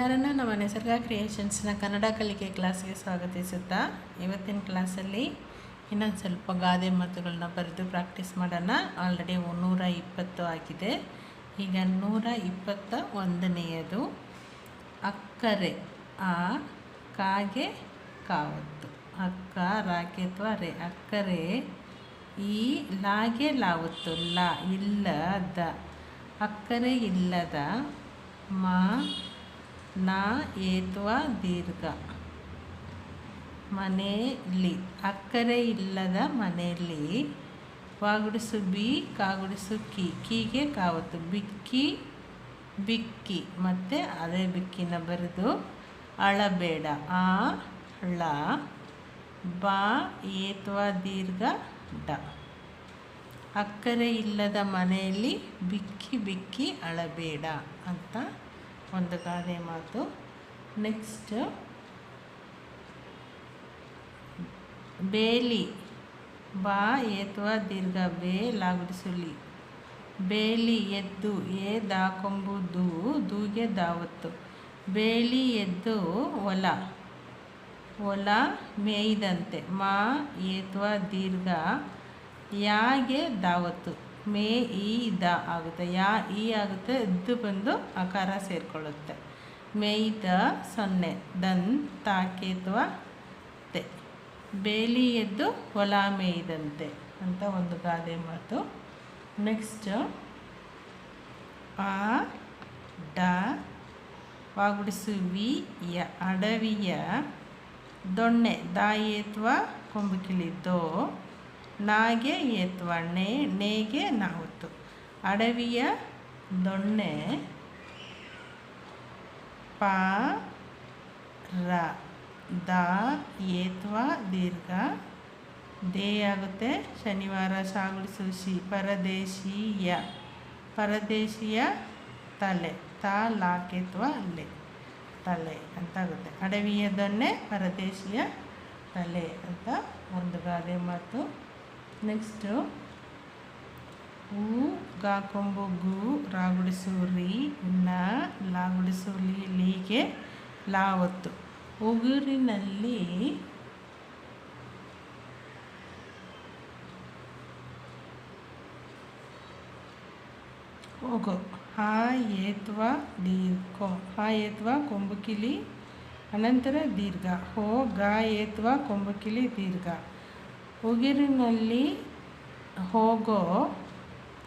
ಎಲ್ಲರನ್ನ ನಮ್ಮ ನಿಸರ್ಗ ಕ್ರಿಯೇಷನ್ಸ್ನ ಕನ್ನಡ ಕಲಿಕೆ ಕ್ಲಾಸ್ಗೆ ಸ್ವಾಗತಿಸುತ್ತಾ ಇವತ್ತಿನ ಕ್ಲಾಸಲ್ಲಿ ಇನ್ನೊಂದು ಸ್ವಲ್ಪ ಗಾದೆ ಮಾತುಗಳನ್ನ ಬರೆದು ಪ್ರಾಕ್ಟೀಸ್ ಮಾಡೋಣ. ಆಲ್ರೆಡಿ 120 ಆಗಿದೆ. ಈಗ 121ನೇಯದು. ಅಕ್ಕರೆ ಆ ಕಾಗೆ ಕಾವತ್ತು. ಅಕ್ಕ ರಾಕೆ ಅಥವಾ ರೇ. ಅಕ್ಕರೆ ಈ ಲಾಗೆ ಲಾವತ್ತು ಲಾ ಇಲ್ಲದ. ಅಕ್ಕರೆ ಇಲ್ಲದ ಮಾ ನಾ ಏತ್ವಾ ದೀರ್ಘ ಮನೆಯಲ್ಲಿ. ಅಕ್ಕರೆ ಇಲ್ಲದ ಮನೆಯಲ್ಲಿ. ವಾಗುಡಿಸು ಬಿ ಕಾಗುಡಿಸು ಕಿ ಕೀಗೆ ಕಾವತ್ತು. ಬಿಕ್ಕಿ ಬಿಕ್ಕಿ ಮತ್ತು ಅದೇ ಬಿಕ್ಕಿನ ಬರೆದು ಅಳಬೇಡ. ಆ ಳ ಬಾ ಏತ್ವಾ ದೀರ್ಘ ಡ. ಅಕ್ಕರೆ ಇಲ್ಲದ ಮನೆಯಲ್ಲಿ ಬಿಕ್ಕಿ ಬಿಕ್ಕಿ ಅಳಬೇಡ ಅಂತ ಒಂದು ಗಾದೆ ಮಾತು. ನೆಕ್ಸ್ಟ್ ಬೇಲಿ. ಬಾ ಏತ್ವಾ ದೀರ್ಘ ಬೇ ಲಾಗುಡಿಸುಲಿ. ಬೇಲಿ ಎದ್ದು ಏ ದಾಕೊಂಬು ದೂ ದೂಗೆ ದಾವತ್ತು. ಬೇಲಿ ಎದ್ದು ಹೊಲ ಹೊಲ ಮೇಯ್ದಂತೆ. ಮಾ ಏತ್ವಾ ದೀರ್ಘ ಯಾಗೆ ದಾವತ್ತು. ಮೇ ಈ ದ ಆಗುತ್ತೆ. ಯಾ ಈ ಆಗುತ್ತೆ. ಎದ್ದು ಬಂದು ಆಕಾರ ಸೇರಿಕೊಳ್ಳುತ್ತೆ. ಮೇಯ್ದ 0 ದನ್ ತಾಕೇತ್ವಾ ತೆ. ಬೇಲಿ ಎದ್ದು ಹೊಲ ಮೇಯ್ದಂತೆ ಅಂತ ಒಂದು ಗಾದೆ ಮಾತು. ನೆಕ್ಸ್ಟ್ ಆ ಡ ವಾಗುಡಿಸು ವಿ ಯ ಅಡವಿಯ ದೊಣ್ಣೆ. ದಾ ಏತ್ವಾ ಕೊಂಬು ಕಿಳಿದೋ ನಾಗೆ ಏತ್ವಾ ನೇ ನೇಗೆ ನಾವತ್ತು. ಅಡವಿಯ ದೊಣ್ಣೆ ಪಾ ರ ದಾ ಏತ್ವಾ ದೀರ್ಘ ದೇ ಆಗುತ್ತೆ. ಶನಿವಾರ ಸಾಗುಡಿಸು ಶಿ. ಪರದೇಶಿಯ ಪರದೇಶಿಯ ತಲೆ. ತಾ ಲಾಕೆತ್ವಾ ಅಲ್ಲೇ ತಲೆ ಅಂತ ಆಗುತ್ತೆ. ಅಡವಿಯ ದೊಣ್ಣೆ ಪರದೇಶಿಯ ತಲೆ ಅಂತ ಒಂದು ಗಾದೆ ಮಾತು. ನೆಕ್ಸ್ಟು ಹೂ ಗಾಕೊಂಬು ಗು ರಾಗುಡಿಸು ರೀ ನ ಲಾಗುಡಿಸು ಲೀಗೆ ಲಾವತ್ತು. ಉಗುರಿನಲ್ಲಿ ಹೋಗೋ. ಹಾ ಏತ್ವಾ ದೀರ್ಘ ಹಾ ಏತ್ವಾ ಕೊಂಬು ಕಿಲಿ ಅನಂತರ ದೀರ್ಘ. ಹೋ ಗಾ ಏತ್ವಾ ಕೊಂಬು ಕಿಲಿ ದೀರ್ಘ. ಉಗುರಿನಲ್ಲಿ ಹೋಗೋ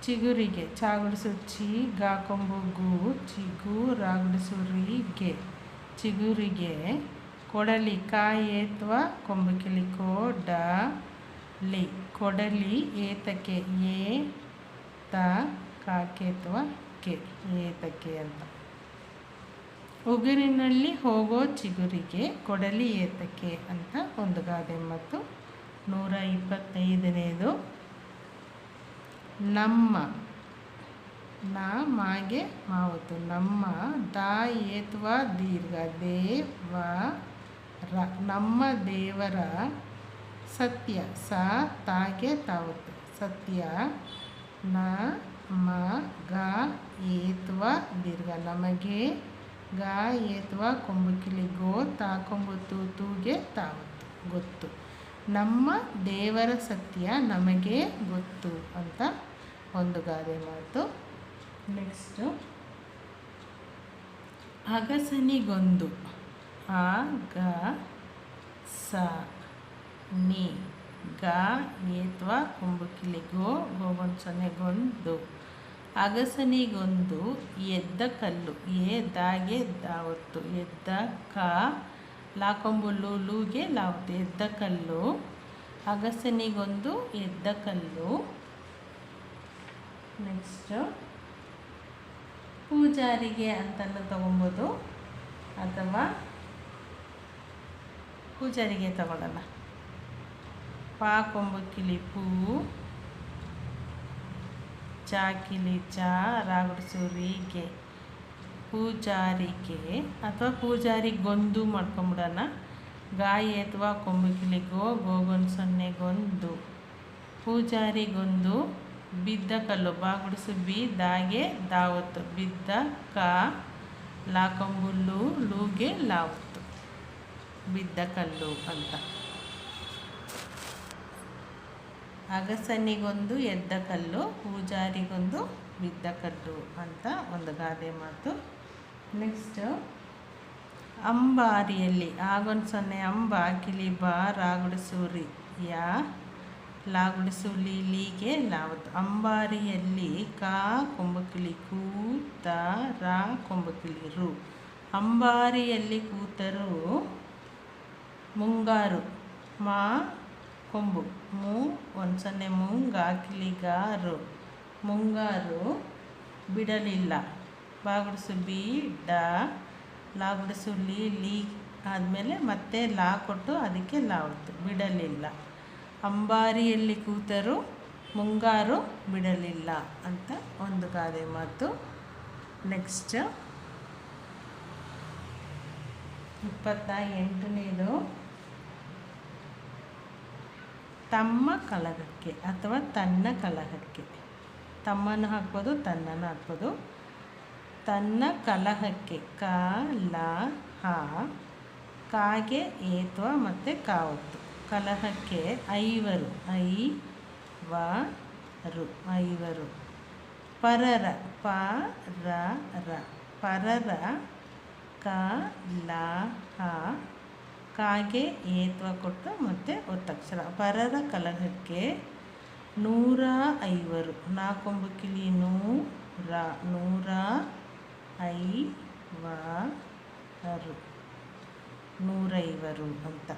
ಚಿಗುರಿಗೆ. ಚಾಗುಡಿಸು ಚಿ ಗಾಕೊಂಬು ಗು ಚಿಗು ರಾಗುಡಿಸು ರೀ ಗೆ ಚಿಗುರಿಗೆ. ಕೊಡಲಿ ಕಾ ಏತ್ವಾ ಕೊಂಬು ಕಿಲಿ ಕೋ ಡ ಲಿ ಕೊಡಲಿ ಏತಕ್ಕೆ ಏ ತ ಕಾಕೇತ್ವಾ ಕೆ ಏತಕ್ಕೆ ಅಂತ. ಉಗುರಿನಲ್ಲಿ ಹೋಗೋ ಚಿಗುರಿಗೆ ಕೊಡಲಿ ಏತಕ್ಕೆ ಅಂತ ಒಂದು ಗಾದೆ ಮಾತು. 125ನೇದು. ನಮ್ಮ ನಾ ಮಾಗೆ ಮಾವತ್ತು. ನಮ್ಮ ದಾ ಏತ್ವಾ ದೀರ್ಘ ದೇವ ರ ನಮ್ಮ ದೇವರ ಸತ್ಯ. ಸಾ ತಾಗೆ ತಾವತ್ತು. ಸತ್ಯ ನ ಮ ಗಾ ಏತ್ವಾ ದೀರ್ಘ ನಮಗೆ. ಗಾ ಏತ್ವಾ ಕೊಂಬು ಕಿಲಿ ಗೋ ತಾಕೊಂಬು ತೂಗೆ ತಾವತ್ತು ಗೊತ್ತು. ನಮ್ಮ ದೇವರ ಸತ್ಯ ನಮಗೆ ಗೊತ್ತು ಅಂತ ಒಂದು ಗಾದೆ ಮಾತು. ನೆಕ್ಸ್ಟು ಅಗಸನಿಗೊಂದು. ಆ ಗ ಸ ನಿ ಗಾ ಏತ್ವಾ ಕೊಂಬು ಕಿಲಿ ಗೋ ಗೋಗೊಂದು 0 ಗೊಂದು. ಅಗಸನಿಗೊಂದು ಎದ್ದ ಕಲ್ಲು. ಏ ದಾಗೆ ದಾವತ್ತು. ಎದ್ದ ಕ ಲಾಕೊಂಬು ಲೂಗೆ ಲಾವತ್ತು. ಎದ್ದ ಕಲ್ಲು. ಅಗಸನಿಗೊಂದು ಎದ್ದ ಕಲ್ಲು. ನೆಕ್ಸ್ಟು ಪೂಜಾರಿಗೆ ಅಂತಲೂ ತಗೊಬೋದು ಅಥವಾ ಪೂಜಾರಿಗೆ ತಗೊಳ್ಳೋಣ. ಪಾ ಕೊಂಬು ಕಿಲಿ ಪೂ ಚಾ ಕಿಲಿ ಚಾ ರಾಗುಡಿಸು ರೀಗೆ ಪೂಜಾರಿಗೆ ಅಥವಾ ಪೂಜಾರಿಗೊಂದು ಮಾಡ್ಕೊಂಬಿಡೋಣ. ಗಾಯ ಏತ್ವಾ ಕೊಂಬು ಕಿಲಿ ಗೋ ಗೋಗೊಂದು 0 ಗೊಂದು. ಪೂಜಾರಿಗೊಂದು ಬಿದ್ದ ಕಲ್ಲು. ಬಾಗುಡಿಸು ಬಿ ದಾಗೆ ದಾವತ್ತು. ಬಿದ್ದ ಕ ಲಾಕೊಂಬು ಲೂಗೆ ಲಾವತ್ತು, ಬಿದ್ದ ಕಲ್ಲು ಅಂತ. ಅಗಸನಿಗೊಂದು ಎದ್ದ ಕಲ್ಲು, ಪೂಜಾರಿಗೊಂದು ಬಿದ್ದ ಕಲ್ಲು ಅಂತ ಒಂದು ಗಾದೆ ಮಾತು. ನೆಕ್ಸ್ಟ್, ಅಂಬಾರಿಯಲ್ಲಿ ಆಗೊಂದು ಸೊನ್ನೆ ಅಂಬ ಕಿಲಿ ಬಾ ರಾಗುಡಿಸೂರಿ ಯಾ ಲಾಗುಡಿಸು ಲೀಗೆ ಲಾವತ್ತು. ಅಂಬಾರಿಯಲ್ಲಿ ಕಾ ಕೊಂಬಕಿಳಿ ಕೂ ತ ರಾ ಕೊಂಬಕಿಳಿ ರು. ಅಂಬಾರಿಯಲ್ಲಿ ಕೂತರು ಮುಂಗಾರು ಮಾ ಕೊಂಬು ಮೂ ಒಂದು ಸೊನ್ನೆ ಮುಂಗ ಕಿಲಿಗಾರು ಮುಂಗಾರು ಬಿಡಲಿಲ್ಲ. ಬಾಗುಡಿಸು ಬಿ ಡ ಲಾಗುಡಿಸು ಲೀ ಆದಮೇಲೆ ಮತ್ತೆ ಲಾ ಕೊಟ್ಟು ಅದಕ್ಕೆ ಲಾವತ್ತು, ಬಿಡಲಿಲ್ಲ. ಅಂಬಾರಿಯಲ್ಲಿ ಕೂತರು ಮುಂಗಾರು ಬಿಡಲಿಲ್ಲ ಅಂತ ಒಂದು ಗಾದೆ ಮಾತು. ನೆಕ್ಸ್ಟ್ 28ನೇದು, ತಮ್ಮ ಕಲಹಕ್ಕೆ ಅಥವಾ ತನ್ನ ಕಲಹಕ್ಕೆ. ತಮ್ಮನ್ನು ಹಾಕ್ಬೋದು, ತನ್ನನ್ನು ಹಾಕ್ಬೋದು. ತನ್ನ ಕಲಹಕ್ಕೆ ಕ ಲ ಹ, ಕಾಗೆ ಏತ್ವ ಮತ್ತು ಕಾವತ್ತು. ಕಲಹಕ್ಕೆ ಐವರು ಐ ವ ರು ಐವರು. ಪರರ ಪ ರ ರ ಪರರ ಕ ಲ ಹ, ಕಾಗೆ ಏತ್ವ ಕೊಟ್ಟು ಮತ್ತು ಒತ್ತಕ್ಷರ. ಪರರ ಕಲಹಕ್ಕೆ 150 ನಾಕೊಂಬು ಕಿಲಿ ನೂರ 150 ಅಂತ.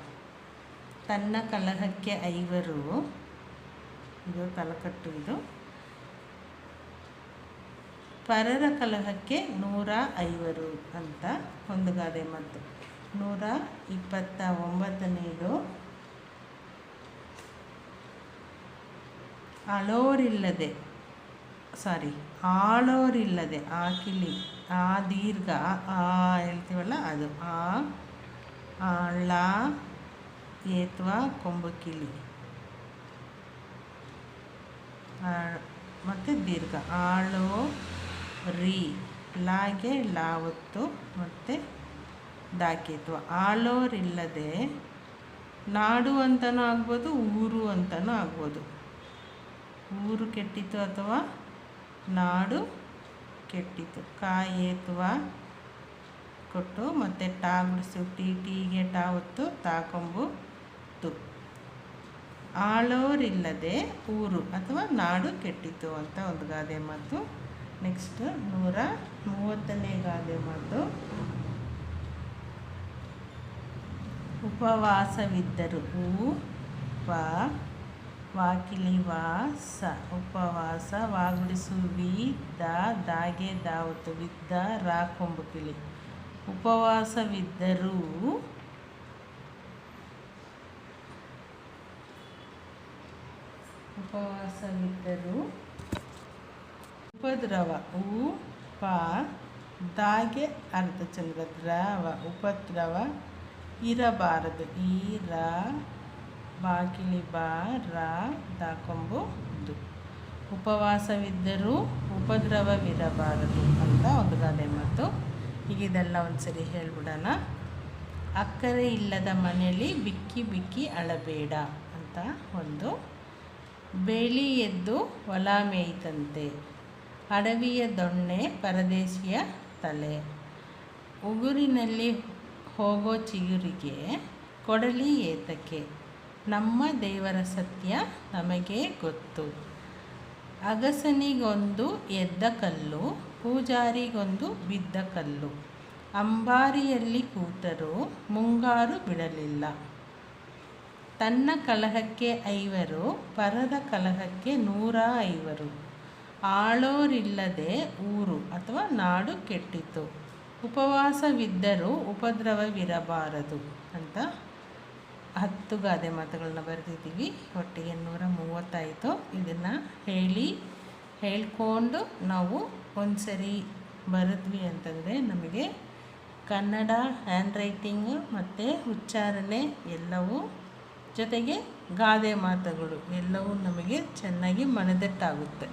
ತನ್ನ ಕಲಹಕ್ಕೆ 5, ಇದು ತಲಕಟ್ಟು ಇದು. ಪರರ ಕಲಹಕ್ಕೆ 150 ಅಂತ ಒಂದು ಗಾದೆ ಮಾತು. 129ನೇದು, ಆಳೋರಿಲ್ಲದೆ ಆಕಿಲಿ ಆ ದೀರ್ಘ ಆ ಹೇಳ್ತೀವಲ್ಲ ಅದು ಆಳ ಏತ್ವ ಕೊಂಬಕಿಲಿ ಮತ್ತು ದೀರ್ಘ ಆಳೋ ರೀ ಲಾಗೆ ಲಾವತ್ತು ಮತ್ತು ದಾಕಿತ್ವ. ಆಳೋರಿಲ್ಲದೆ ನಾಡು ಅಂತಲೂ ಆಗ್ಬೋದು, ಊರು ಅಂತಲೂ ಆಗ್ಬೋದು. ಊರು ಕೆಟ್ಟಿತು ಅಥವಾ ನಾಡು ಕೆಟ್ಟಿತು. ಕಾಯೇತ್ವ ಕೊಟ್ಟು ಮತ್ತು ಟಾಗುಡಿಸು ಟೀಗೆ ಟಾವತ್ತು ತಾಕೊಂಬು ತು. ಆಳೋರಿಲ್ಲದೆ ಊರು ಅಥವಾ ನಾಡು ಕೆಟ್ಟಿತು ಅಂತ ಒಂದು ಗಾದೆ ಮಾತು. ನೆಕ್ಸ್ಟ್ 130ನೇ ಗಾದೆ ಮಾತು. ಉಪವಾಸವಿದ್ದರು ಪ ವಾಕಿಲಿ ವಾಸ ಉಪವಾಸ ವಾಗುಡಿಸು ವಿ ದಾಗೆ ದಾವತ್ತು ವಿದ್ದ ರಾ ಕೊಂಬಕಿಲಿ. ಉಪವಾಸವಿದ್ದರೂ ಉಪದ್ರವ ಪ ದಾಗೆ ಅರ್ಧಚಂದ್ರ ದ್ರವ ಉಪದ್ರವ ಇರಬಾರದು ಈ ರ ಬಾಕಿಲಿ ಬಾ ರಾ ದಾಕೊಂಬು ದು. ಉಪವಾಸವಿದ್ದರೂ ಉಪದ್ರವವಿರಬಾರದು ಅಂತ ಒಂದು ಗಾದೆ ಮಾತು. ಈಗ ಇದೆಲ್ಲ ಒಂದು ಸರಿ ಹೇಳ್ಬಿಡೋಣ. ಅಕ್ಕರೆ ಇಲ್ಲದ ಮನೆಯಲ್ಲಿ ಬಿಕ್ಕಿ ಬಿಕ್ಕಿ ಅಳಬೇಡ ಅಂತ ಒಂದು. ಬೇಲಿ ಎದ್ದು ಹೊಲ ಮೇಯ್ತಂತೆ, ಅಡವಿಯ ದೊಣ್ಣೆ ಪರದೇಶಿಯ ತಲೆ. ಉಗುರಿನಲ್ಲಿ ಹೋಗೋ ಚಿಗುರಿಗೆ ಕೊಡಲಿ ಏತಕ್ಕೆ, ನಮ್ಮ ದೇವರ ಸತ್ಯ ನಮಗೆ ಗೊತ್ತು. ಅಗಸನಿಗೊಂದು ಎದ್ದ ಕಲ್ಲು, ಪೂಜಾರಿಗೊಂದು ಬಿದ್ದ ಕಲ್ಲು. ಅಂಬಾರಿಯಲ್ಲಿ ಕೂತರು ಮುಂಗಾರು ಬಿಡಲಿಲ್ಲ. ತನ್ನ ಕಲಹಕ್ಕೆ 5, ಪರರ ಕಲಹಕ್ಕೆ 150. ಆಳೋರಿಲ್ಲದೆ ಊರು ಅಥವಾ ನಾಡು ಕೆಟ್ಟಿತು. ಉಪವಾಸವಿದ್ದರೂ ಉಪದ್ರವವಿರಬಾರದು ಅಂತ 10 ಗಾದೆ ಮಾತುಗಳನ್ನ ಬರೆದಿದ್ದೀವಿ. ಒಟ್ಟಿಗೆ 130 ಆಯಿತು. ಇದನ್ನು ಹೇಳ್ಕೊಂಡು ನಾವು ಒಂದು ಸರಿ ಬರೆದ್ವಿ ಅಂತಂದರೆ ನಮಗೆ ಕನ್ನಡ ಹ್ಯಾಂಡ್ ರೈಟಿಂಗು ಮತ್ತು ಉಚ್ಚಾರಣೆ ಎಲ್ಲವೂ ಜೊತೆಗೆ ಗಾದೆ ಮಾತುಗಳು ಎಲ್ಲವೂ ನಮಗೆ ಚೆನ್ನಾಗಿ ಮನದಟ್ಟಾಗುತ್ತೆ.